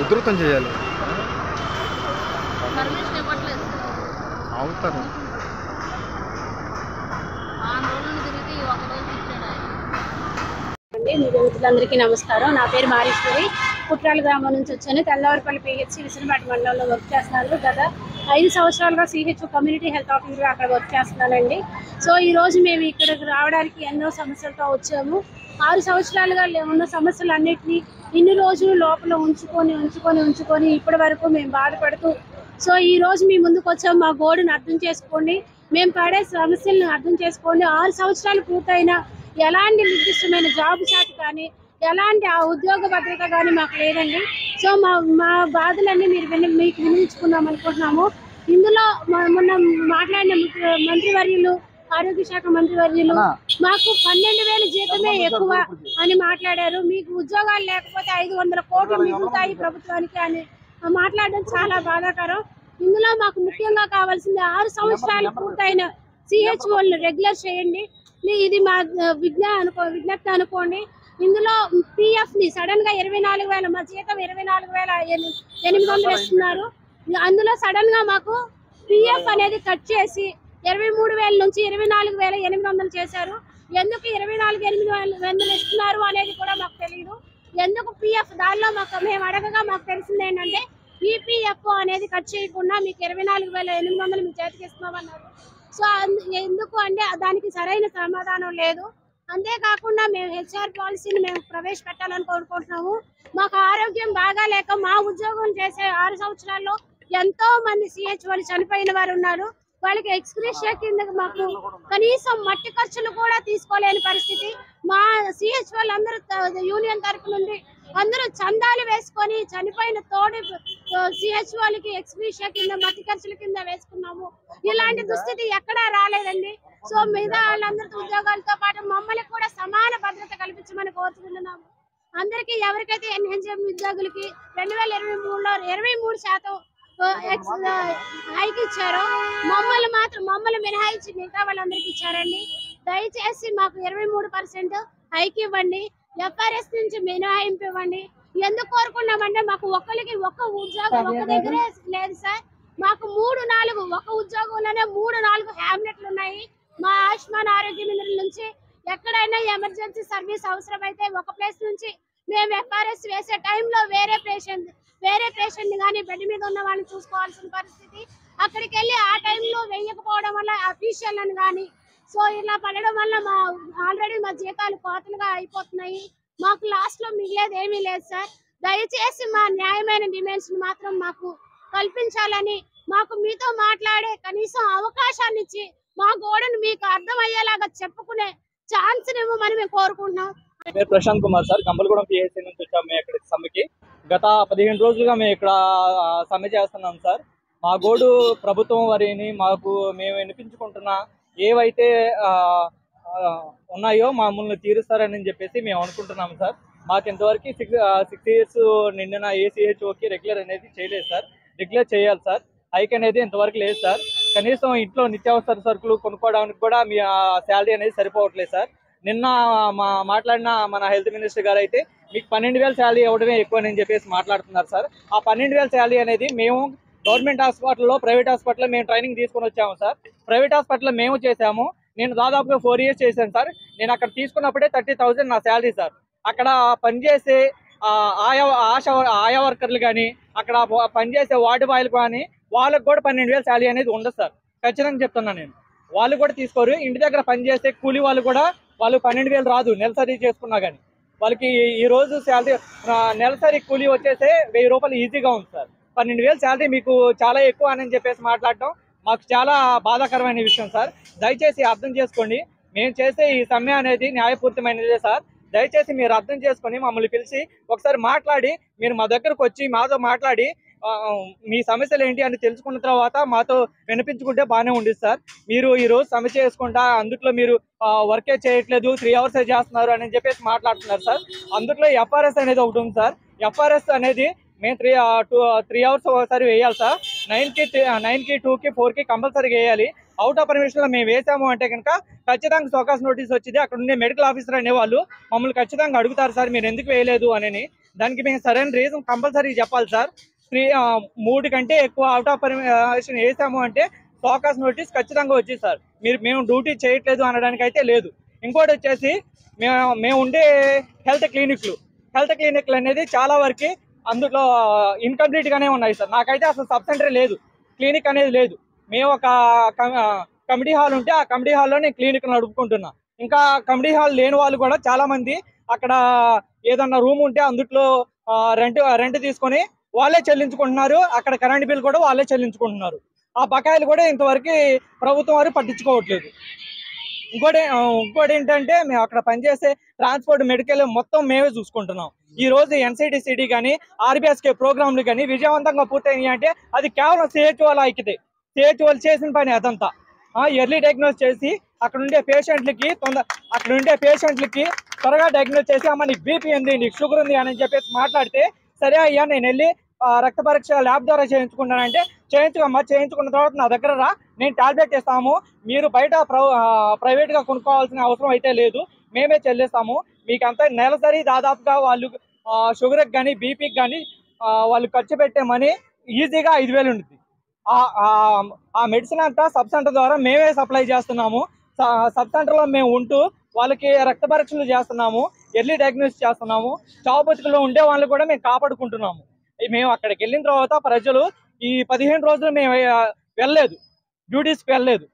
ఉధృతం చేయాలి. పర్మిషన్ ఇవ్వట్లేదు అవుతారు. మిత్రులందరికీ నమస్కారం. నా పేరు మారీశ్వరి. కుట్రాల గ్రామం నుంచి వచ్చాను. తెల్లవారిపల్లి PHC విసనపేట మండలంలో వర్క్ చేస్తున్నాను. గత 5 సంవత్సరాలుగా CHO కమ్యూనిటీ హెల్త్ ఆఫీసర్గా అక్కడ వర్క్ చేస్తున్నానండి. సో ఈరోజు మేము ఇక్కడికి రావడానికి ఎన్నో సమస్యలతో వచ్చాము. 6 సంవత్సరాలుగా ఉన్న సమస్యలన్నింటినీ ఇన్ని రోజులు లోపల ఉంచుకొని ఇప్పటి వరకు మేము బాధపడుతూ సో ఈరోజు మీ ముందుకు వచ్చాము. మా గోడును అర్థం చేసుకోండి, మేము పడే సమస్యలను అర్థం చేసుకోండి. 6 సంవత్సరాలు పూర్తయిన ఎలాంటి నిర్దిష్టమైన జాబ్ షాట్ కానీ ఎలాంటి ఆ ఉద్యోగ భద్రత కానీ మాకు లేదండి. సో మా బాధలన్నీ మీకు వినిపించుకుందాం అనుకుంటున్నాము. ఇందులో మొన్న మాట్లాడిన మంత్రివర్యులు, ఆరోగ్య శాఖ మంత్రివర్యులు మాకు 12,000 జీతమే ఎక్కువ అని మాట్లాడారు. మీకు ఉద్యోగాలు లేకపోతే 500 కోట్లు మిగులుతాయి ప్రభుత్వానికి అని మాట్లాడడం చాలా బాధాకరం. ఇందులో మాకు ముఖ్యంగా కావాల్సింది 6 సంవత్సరాలు పూర్తయిన CHOలను రెగ్యులర్ చేయండి. ఇది మా విజ్ఞప్తి అనుకోండి. ఇందులో PFని సడన్ గా 24,000, మా జీతం 24,800 ఇస్తున్నారు. అందులో సడన్ గా మాకు PF అనేది కట్ చేసి 23,000 నుంచి 24,800 చేశారు. ఎందుకు 24,800 ఇస్తున్నారు అనేది కూడా మాకు తెలియదు. ఎందుకు PF దానిలో మేము అడగగా మాకు తెలిసింది ఏంటంటే EPF అనేది కట్ చేయకుండా మీకు 24,800 మీ చేతికి ఇస్తున్నామన్నారు. సో ఎందుకు అంటే దానికి సరైన సమాధానం లేదు. అంతేకాకుండా మేము HR పాలసీని మేము ప్రవేశపెట్టాలని కోరుకుంటున్నాము. మాకు ఆరోగ్యం బాగా లేక మా ఉద్యోగం చేసే 6 సంవత్సరాల్లో ఎంతో మంది CHOలు చనిపోయిన వారు ఉన్నారు. వాళ్ళకి ఎక్స్గ్రేషియా కింద మాకు కనీసం మట్టి ఖర్చులు కూడా తీసుకోలేని పరిస్థితి. మా CHOలు అందరూ యూనియన్ తరఫు నుండి అందరూ చందాలు వేసుకొని చనిపోయిన తోడి CHOలకి ఎక్స్గ్రేషియా కింద మట్టి ఖర్చుల కింద వేసుకున్నాము. ఇలాంటి దుస్థితి ఎక్కడా రాలేదండి. సో మిగతా వాళ్ళందరితో ఉద్యోగాలతో పాటు మమ్మల్ని కూడా సమాన భద్రత కల్పించమని కోరుకుంటున్నాము. అందరికీ ఎవరికైతే NHM ఉద్యోగులకి 2023లో 23% హైక్ ఇచ్చారో మమ్మల్ని మినహాయించి మిగతా వాళ్ళందరికీ ఇచ్చారండి. దయచేసి మాకు 23% హైక్ ఇవ్వండి. FRS నుంచి మినహాయింపు ఇవ్వండి. ఎందుకు కోరుకున్నామంటే మాకు ఒక్క ఉద్యోగం ఒక్క దగ్గరే లేదు సార్. మాకు 3-4 ఒక ఉద్యోగంలోనే 3-4 హ్యామ్లెట్లు ఉన్నాయి. మా ఆయుష్మాన్ ఆరోగ్య మిత్రుల నుంచి ఎక్కడైనా ఎమర్జెన్సీ సర్వీస్ అవసరమైతే ఒక ప్లేస్ నుంచి మేము FRS వేసే టైంలో వేరే పేషెంట్ కానీ బెడ్ మీద ఉన్న వాళ్ళని చూసుకోవాల్సిన పరిస్థితి. అక్కడికి వెళ్ళి ఆ టైంలో వేయకపోవడం వల్ల అఫీషియల్ అని కానీ సో ఇలా పడడం వల్ల ఆల్రెడీ మా జీతాలు కోతలుగా అయిపోతున్నాయి. మాకు లాస్ట్ లో మిగిలేదు ఏమీ లేదు సార్. దయచేసి మా న్యాయమైన డిమాండ్స్ మాత్రం మాకు కల్పించాలని, మాకు మీతో మాట్లాడే కనీసం అవకాశాన్ని ఇచ్చి మా గోడను మీకు అర్థమయ్యేలాగా చెప్పుకునే ఛాన్స్ ఇవ్వమని మేము కోరుకుంటున్నాం. పేరు ప్రశాంత్ కుమార్ సార్. గంపలగూడెం PHC నుంచి వచ్చాము మేము ఇక్కడ సమ్మెకి. గత 15 రోజులుగా మేము ఇక్కడ సమ్మె చేస్తున్నాం సార్. మా గోడు ప్రభుత్వం వారిని మేము వినిపించుకుంటున్న ఏవైతే ఉన్నాయో మమ్మల్ని తీరుస్తారని చెప్పేసి మేము అనుకుంటున్నాము సార్. మాకు ఇంతవరకు 6 years నిండిన CHOకి రెగ్యులర్ అనేది చేయలేదు సార్. రెగ్యులర్ చేయాలి సార్. హైక్ అనేది ఇంతవరకు లేదు సార్. కనీసం ఇంట్లో నిత్యావసర సరుకులు కొనుక్కోవడానికి కూడా మీ శాలరీ అనేది సరిపోవట్లేదు సార్. నిన్న మాట్లాడిన మన హెల్త్ మినిస్టర్ గారు అయితే మీకు 12,000 శాలరీ ఇవ్వడమే ఎక్కువ అని చెప్పేసి మాట్లాడుతున్నారు సార్. ఆ 12,000 శాలరీ అనేది మేము గవర్నమెంట్ హాస్పిటల్లో, ప్రైవేట్ హాస్పిటల్లో మేము ట్రైనింగ్ తీసుకొని వచ్చాము సార్. ప్రైవేట్ హాస్పిటల్లో మేము చేసాము. నేను దాదాపుగా 4 years చేశాను సార్. నేను అక్కడ తీసుకున్నప్పుడే 30,000 నా శాలరీ సార్. అక్కడ పనిచేసే ఆయా వర్కర్లు కానీ, అక్కడ పనిచేసే వార్డు బాయ్లు కానీ వాళ్ళకు కూడా 12,000 శాలరీ అనేది ఉండదు సార్. ఖచ్చితంగా చెప్తున్నాను నేను. వాళ్ళు కూడా తీసుకోరు. ఇంటి దగ్గర పనిచేసే కూలీ వాళ్ళు కూడా 12,000 రాదు నెలసరి చేసుకున్నా కానీ. వాళ్ళకి ఈ రోజు శాలరీ నెలసరి కూలీ వచ్చేసే 1,000 రూపాయలు ఈజీగా ఉంది సార్. 12,000 శాలరీ మీకు చాలా ఎక్కువ అని చెప్పేసి మాట్లాడటం మాకు చాలా బాధాకరమైన విషయం సార్. దయచేసి అర్థం చేసుకోండి. మేము చేసే ఈ సమ్మె అనేది న్యాయపూరితమైనదే సార్. దయచేసి మీరు అర్థం చేసుకొని మమ్మల్ని పిలిచి ఒకసారి మాట్లాడి మీరు మా దగ్గరకు వచ్చి మాతో మాట్లాడి మీ సమస్యలు ఏంటి అని తెలుసుకున్న తర్వాత మాతో వినిపించుకుంటే బాగానే ఉండేది సార్. మీరు ఈరోజు సమ్మె చేసుకుంటా అందుట్లో మీరు వర్కే చేయట్లేదు, 3 hours చేస్తున్నారు అని చెప్పేసి మాట్లాడుతున్నారు సార్. అందుట్లో FRS అనేది ఒకటి ఉంది సార్. FRS అనేది మేము 3 hours ఒకసారి వేయాలి సార్. 9కి 2కి 4కి కంపల్సరీగా వేయాలి. అవుట్ ఆఫ్ పర్మిషన్లో మేము వేసాము అంటే కనుక ఖచ్చితంగా సోకాస్ నోటీస్ వచ్చింది. అక్కడ ఉండే మెడికల్ ఆఫీసర్ అనేవాళ్ళు మమ్మల్ని ఖచ్చితంగా అడుగుతారు సార్ మీరు ఎందుకు వేయలేదు అని. దానికి మేము సరైన రీజన్ కంపల్సరీ చెప్పాలి సార్. 3 కంటే ఎక్కువ అవుట్ ఆఫ్ పర్మిషన్ వేసాము అంటే ఫోకస్ నోటీస్ ఖచ్చితంగా వచ్చింది సార్. మేము డ్యూటీ చేయట్లేదు అనడానికి అయితే లేదు. ఇంకోటి వచ్చేసి మేము ఉండే హెల్త్ క్లినిక్లు అనేది చాలా వరకు అందులో ఇన్కంప్లీట్ గానే ఉన్నాయి సార్. నాకైతే అసలు సబ్ సెంటర్ లేదు, క్లినిక్ అనేది లేదు. మేము ఒక కమిటీ హాల్ ఉంటే ఆ కమిటీ హాల్లో నేను క్లినిక్ నడుపుకుంటున్నా. ఇంకా కమిటీ హాల్ లేని వాళ్ళు కూడా చాలా మంది అక్కడ ఏదన్నా రూమ్ ఉంటే అందుట్లో రెంట్ తీసుకొని వాళ్ళే చెల్లించుకుంటున్నారు. అక్కడ కరెంట్ బిల్ కూడా వాళ్ళే చెల్లించుకుంటున్నారు. ఆ బకాయిలు కూడా ఇంతవరకు ప్రభుత్వం వారు పట్టించుకోవట్లేదు. ఇంకోటి ఏంటంటే మేము అక్కడ పనిచేసే ట్రాన్స్పోర్ట్, మెడికల్ మొత్తం మేమే చూసుకుంటున్నాం. ఈ రోజు NCTCD కానీ RBSK ప్రోగ్రాంలు కానీ విజయవంతంగా పూర్తయినాయి అంటే అది కేవలం CHOల ఐక్యతే. CHOలు చేసిన పని అదంతా. ఎర్లీ డయాగ్నోస్ చేసి అక్కడ ఉండే పేషెంట్లకి త్వరగా డయాగ్నోస్ చేసి అమ్మ నీకు BP ఉంది, నీకు షుగర్ ఉంది అని చెప్పేసి మాట్లాడితే, సరే అయ్యా నేను వెళ్ళి రక్త పరీక్ష ల్యాబ్ ద్వారా చేయించుకుంటానంటే చేయించుకున్న తర్వాత నా దగ్గర రా, నేను టాబ్లెట్ ఇస్తాము, మీరు బయట ప్రైవేట్గా కొనుక్కోవాల్సిన అవసరం అయితే లేదు, మేమే చెల్లిస్తాము. మీకు అంతా నెలసరి దాదాపుగా వాళ్ళు షుగర్కి కానీ BPకి కానీ వాళ్ళు ఖర్చు పెట్టే మనీ ఈజీగా 5,000 ఉంటుంది. ఆ మెడిసిన్ అంతా సబ్ సెంటర్ ద్వారా మేమే సప్లై చేస్తున్నాము. సబ్ సెంటర్లో మేము ఉంటూ వాళ్ళకి రక్త పరీక్షలు చేస్తున్నాము, ఎర్లీ డయాగ్నోస్ చేస్తున్నాము. చావు బతుకుల్లో ఉండే వాళ్ళని కూడా మేము కాపాడుకుంటున్నాము. మేము అక్కడికి వెళ్ళిన తర్వాత ప్రజలు ఈ 15 రోజులు మేము వెళ్ళలేదు, డ్యూటీస్కి వెళ్ళలేదు.